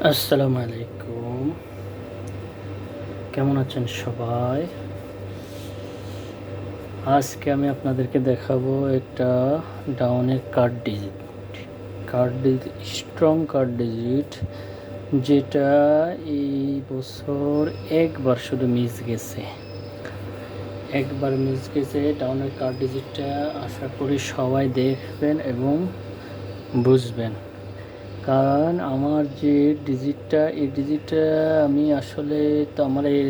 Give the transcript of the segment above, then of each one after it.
আসসালামু আলাইকুম। কেমন আছেন সবাই? আজকে আমি আপনাদেরকে দেখাবো একটা ডাউনের স্ট্রং কার্ড ডিজিট, যেটা এই বছর একবার শুধু মিস গেছে। ডাউনের কার্ড ডিজিটটা আশা করি সবাই দেখবেন এবং বুঝবেন। কারণ আমার যে এই ডিজিটটা আমি আসলে তো আমার এই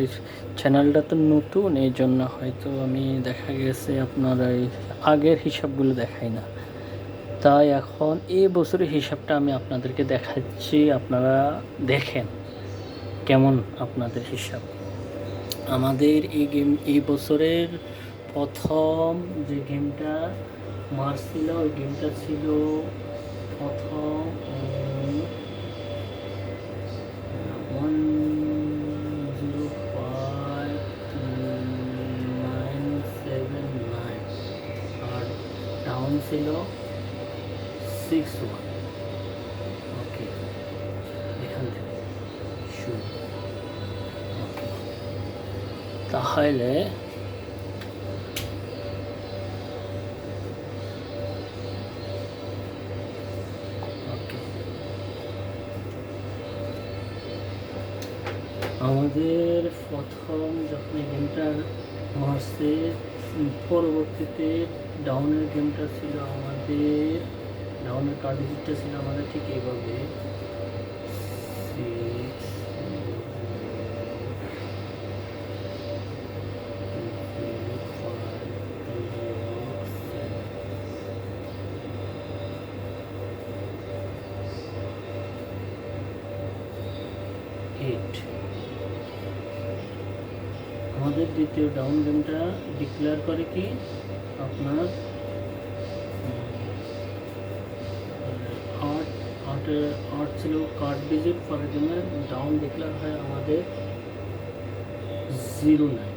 চ্যানেলটা তো নতুন, এই জন্য হয়তো আমি দেখা গেছে আপনার এই আগের হিসাবগুলো দেখাই না। তাই এখন এই বছরের হিসাবটা আমি আপনাদেরকে দেখাচ্ছি, আপনারা দেখেন কেমন আপনাদের হিসাব। আমাদের এই বছরের প্রথম যে গেমটা মারছিল, ওই গেমটা ছিল প্রথম 105,979 আর ডাউন ছিল 61। ওকে, এখান থেকে শুরু। ওকে, তাহলে ওকে, আমাদের প্রথম যখন গেমটা মারছে, পরবর্তীতে ডাউনের গেমটা ছিল আমাদের, ডাউনের কার্ড ডিজিটটা ছিল আমাদের ঠিক এইভাবে 6 8। আমাদের দ্বিতীয় ডাউন গেমটা ডিক্লেয়ার করে কি আপনার 8 ছিল কার্ড ডিজিট, পরের গেমে ডাউন ডিক্লেয়ার হয় আমাদের 09।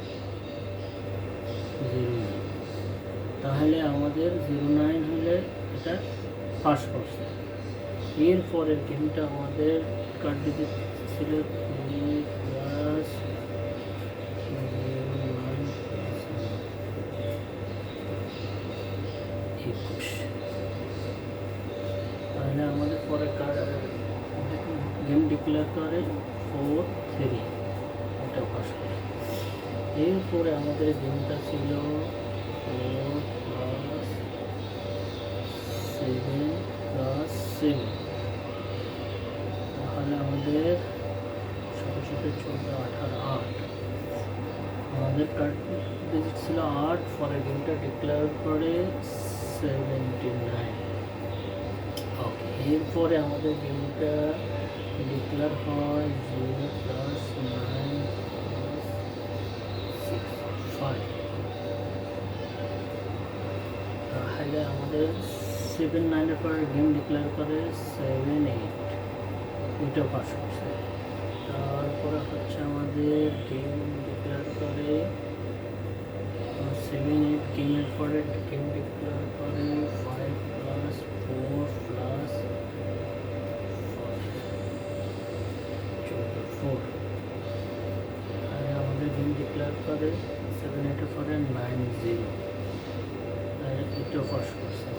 তাহলে আমাদের 09 হলে এটা পাস করছে। এরপরের গেমটা আমাদের কার্ড ডিজিট ছিল 3 প্লাস 21। তাহলে আমাদের পরে গেম ডিক্লেয়ার করে 4-3, এটা পাস করে। এরপরে আমাদের গেমটা ছিল 4 প্লাস 7 প্লাস 7, তাহলে আমাদের 17-14-18 8। আমাদের কার্ড ডিজিট ছিল 8, পরে গেমটা ডিক্লেয়ার করে 79। ওকে, এরপরে আমাদের গেমটা ডিক্লেয়ার হয় 0 প্লাস 9 5। তাহলে আমাদের 7-9-এর পরে গেম ডিক্লেয়ার করে 7-8, ওইটা পাস করছে। তারপরে হচ্ছে আমাদের গেম ডিক্লেয়ার করে 7-8, গেমের পরে গেম ডিক্লেয়ার করে 5 প্লাস 4 প্লাস 4। আর আমাদের গেম ডিক্লেয়ার করে 7-8-এর পরে 9-0, এটাও পাস করছে।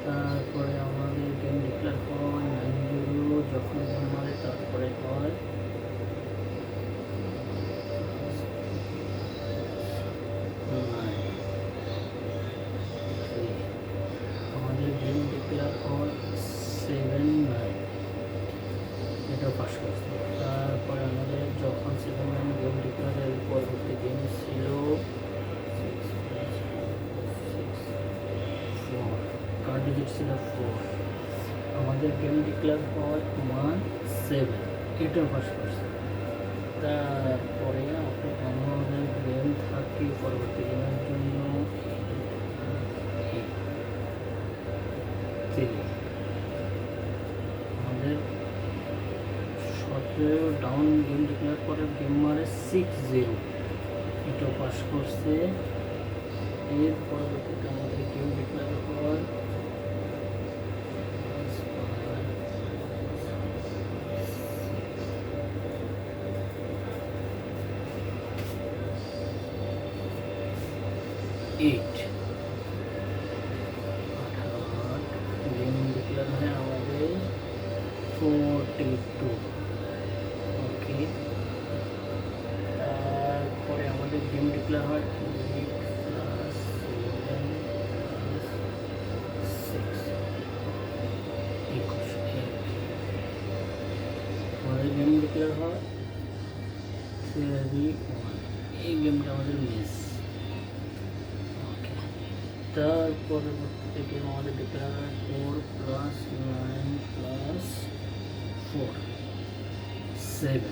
তারপরে আমাদের গেম ডিক্লেয়ার হয় 9-0, যখন গেম মারে তারপরে হয় আমাদের গেম ডিক্লেয়ার হয় 7-9, এটাও পাস করছে। তারপরে আমাদের যখন 7-9 গেম ডিক্লেয়ারের পরবর্তী গেম ছিল 4, কার্ড ডিজিট ছিল 4, আমাদের গেম ডিক্লেয়ার হয় 1-7, এটাও পাস করছে। তারপরে আমাদের গেম থাকে পরবর্তী গেমের জন্য 3। আমাদের 17 ডাউন গেম ডিক্লেয়ার করে গেম মারে 6-0, এটাও পাস করছে। এর পরবর্তীতে আমাদের গেম ডিক্লেয়ার হয় 8 গেম ডিক্লেয়ার হয় আমাদের 42। ওকে, তারপরে আমাদের গেম ডিক্লেয়ার হয় 8 + 7 + 6 21। আমাদের গেম ডিক্লেয়ার হয় 31। এই গেমটা আমাদের মিস। ওকে, তার পরবর্তীতে গেম আমাদের ডিক্লেয়ার হয় 4 + 9 + 4 7।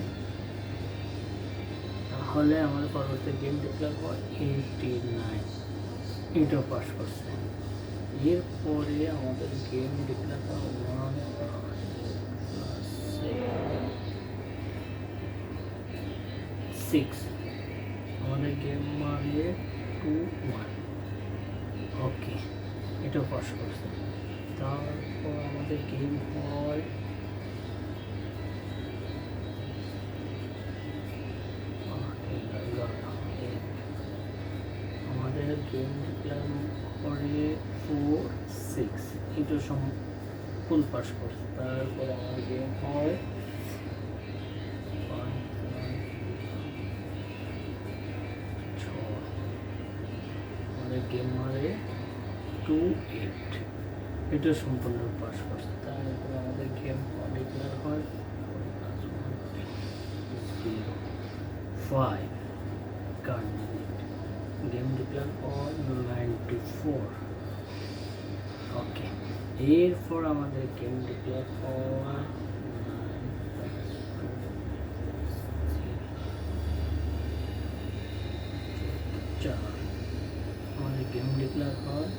তাহলে আমাদের পরবর্তী গেম ডিক্লেয়ার হয় 89। এটাও পাস করছে। এরপরে আমাদের গেম ডিক্লেয়ার হয় 1 + 6। আমাদের গেম মানে 21। ওকে, এটাও পাস করছে। তারপর আমাদের গেম হয় আমাদের গেম ডিক্লেয়ার করে 4 6। এটা ফুল পাস করছে। তারপরে আমাদের গেম হয় 6। আমাদের গেম মারে 2 8। এটা সম্পূর্ণ পাস করছে। তারপরে আমাদের গেম ডিক্লেয়ার হয় 0 5 কার্ড গেম ডিক্লেয়ার হয় 94। ওকে, এরপর আমাদের গেম ডিক্লেয়ার হয় 4। আমাদের গেম ডিক্লেয়ার হয়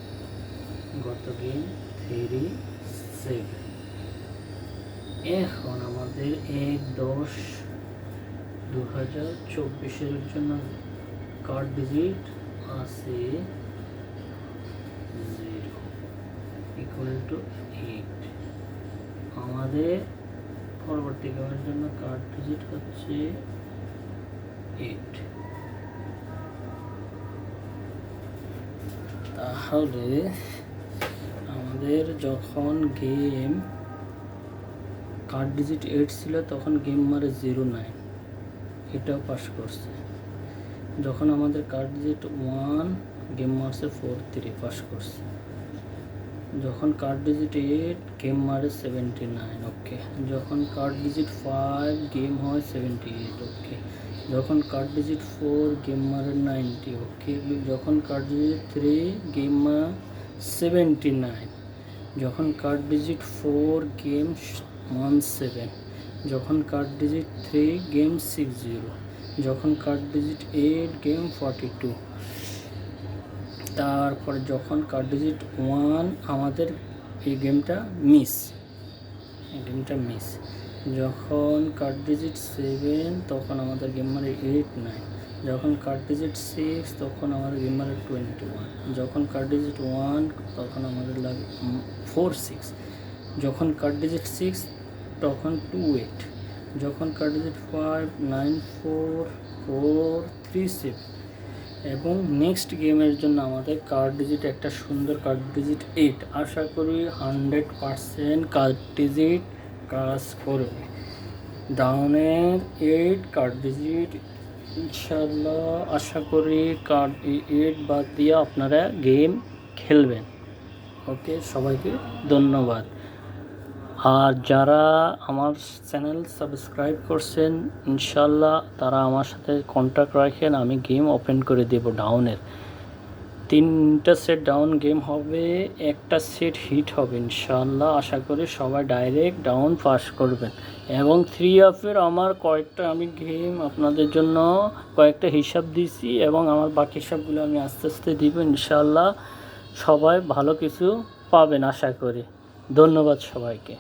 গত গেম 3 7। এখন আমাদের 1/10/2024 জন্য কার্ড ডিজিট আছে 0 = 8। আমাদের পরবর্তী গেমের জন্য কার্ড ডিজিট হচ্ছে 8। তাহলে আমাদের যখন গেম কার্ড ডিজিট 8 ছিল তখন গেম মারে 09। এটাও পাস করছে। যখন আমাদের কার্ড ডিজিট 1 গেম মারছে 43 পাস করছে। যখন কার্ড ডিজিট 8 গেম মারে 79। ওকে, যখন কার্ড ডিজিট 5 গেম হয় 78। ওকে, যখন কার্ড ডিজিট 4 গেম মারে 90। ওকে, যখন কার্ড ডিজিট 3 গেম মারে 79। যখন কার্ড ডিজিট 4 গেম 17। যখন কার্ড ডিজিট 3 গেম 60। যখন কার্ড ডিজিট 8 গেম 42। তারপরে যখন কার্ড ডিজিট 1 আমাদের এই গেমটা মিস। যখন কার্ড ডিজিট 7 তখন আমাদের গেম মারে 8 9। যখন কার্ড ডিজিট 6 তখন আমাদের গেম মারে 21। যখন কার্ড ডিজিট 1 তখন আমাদের লাগে 4 6। যখন কার্ড ডিজিট 6 তখন 2 8। যখন কার্ড ডিজিট 5 9 4 4 3 7। এবং নেক্সট গেমের জন্য আমাদের কার্ড ডিজিট একটা সুন্দর কার্ড ডিজিট 8। আশা করি 100% কার্ড ডিজিট কাজ করবে। ডাউনের 8 কার্ড ডিজিট ইনশাল্লাহ আশা করি কার্ড 8 বাদ দিয়ে আপনারা গেম খেলবেন। ওকে, সবাইকে ধন্যবাদ। আর যারা আমার চ্যানেল সাবস্ক্রাইব করছেন ইনশাল্লাহ তারা আমার সাথে কন্ট্যাক্ট রাখেন, আমি গেম ওপেন করে দেব। ডাউনের 3টা সেট ডাউন গেম হবে, একটা সেট হিট হবে ইনশাল্লাহ। আশা করি সবাই ডাইরেক্ট ডাউন পাস করবেন। এবং 3 আমার কয়েকটা আমি গেম আপনাদের জন্য কয়েকটা হিসাব দিয়েছি এবং আমার বাকি হিসাবগুলো আমি আস্তে আস্তে দিব ইনশাল্লাহ। সবাই ভালো কিছু পাবেন আশা করি। ধন্যবাদ সবাইকে।